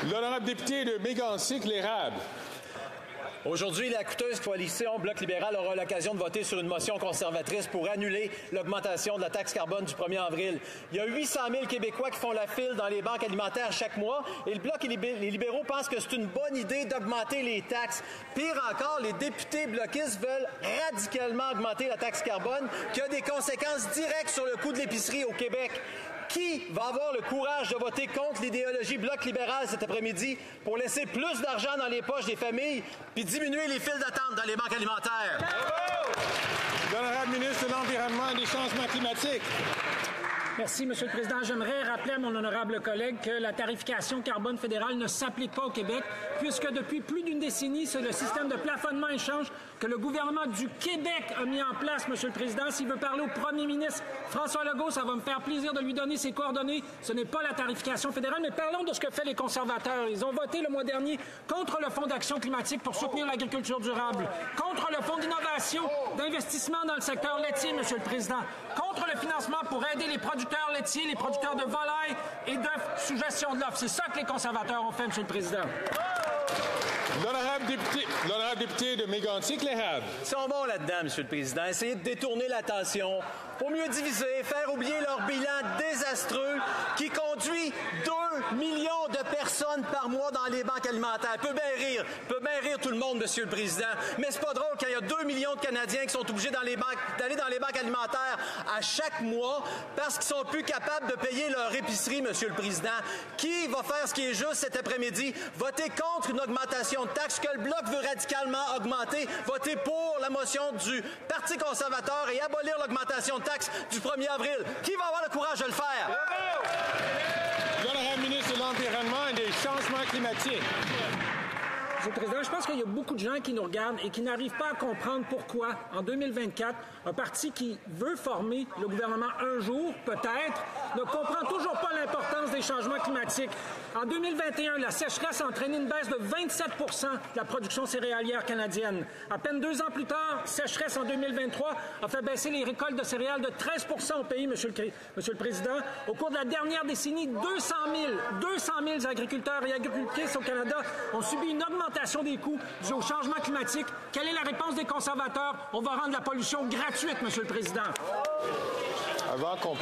L'honorable député de Mégantic-l'Érable. Aujourd'hui, la coûteuse coalition Bloc libéral aura l'occasion de voter sur une motion conservatrice pour annuler l'augmentation de la taxe carbone du 1er avril. Il y a 800 000 Québécois qui font la file dans les banques alimentaires chaque mois et le Bloc et les libéraux pensent que c'est une bonne idée d'augmenter les taxes. Pire encore, les députés bloquistes veulent radicalement augmenter la taxe carbone qui a des conséquences directes sur le coût de l'épicerie au Québec. Qui va avoir le courage de voter contre l'idéologie Bloc libéral cet après-midi pour laisser plus d'argent dans les poches des familles puis diminuer les files d'attente dans les banques alimentaires? L'honorable ministre de l'Environnement et des Changements climatiques. Merci, M. le Président. J'aimerais rappeler à mon honorable collègue que la tarification carbone fédérale ne s'applique pas au Québec, puisque depuis plus d'une décennie, c'est le système de plafonnement échange que le gouvernement du Québec a mis en place, M. le Président. S'il veut parler au premier ministre François Legault, ça va me faire plaisir de lui donner ses coordonnées. Ce n'est pas la tarification fédérale, mais parlons de ce que fait les conservateurs. Ils ont voté le mois dernier contre le Fonds d'action climatique pour soutenir l'agriculture durable, contre le Fonds d'innovation, d'investissement dans le secteur laitier, M. le Président, contre le financement pour aider les producteurs laitiers, les producteurs de volailles et d'œufs sous gestion de l'offre. C'est ça que les conservateurs ont fait, M. le Président. L'honorable député de Mégantic-l'Érable. Ils sont bons là-dedans, M. le Président. Essayer de détourner l'attention pour mieux diviser, faire oublier leur bilan désastreux qui conduit 2 millions de personnes par mois dans les banques alimentaires. Peut bien rire tout le monde, M. le Président, mais c'est pas drôle quand il y a 2 millions de Canadiens qui sont obligés d'aller dans les banques alimentaires à chaque mois parce qu'ils sont plus capables de payer leur épicerie, M. le Président. Qui va faire ce qui est juste cet après-midi? Voter contre une augmentation de taxes que le Bloc veut radicalement augmenter, voter pour la motion du Parti conservateur et abolir l'augmentation de taxes du 1er avril. Qui va avoir le courage de le faire? L'honorable ministre de l'Environnement et des Changements climatiques. Monsieur le Président, je pense qu'il y a beaucoup de gens qui nous regardent et qui n'arrivent pas à comprendre pourquoi, en 2024, un parti qui veut former le gouvernement un jour, peut-être, ne comprend toujours pas l'importance des changements climatiques. En 2021, la sécheresse a entraîné une baisse de 27 % de la production céréalière canadienne. À peine 2 ans plus tard, sécheresse en 2023 a fait baisser les récoltes de céréales de 13 % au pays, Monsieur le Président. Au cours de la dernière décennie, 200 000 agriculteurs et agricultrices au Canada ont subi une augmentation des coûts dus au changement climatique. Quelle est la réponse des conservateurs? On va rendre la pollution gratuite, Monsieur le Président. Avant qu'on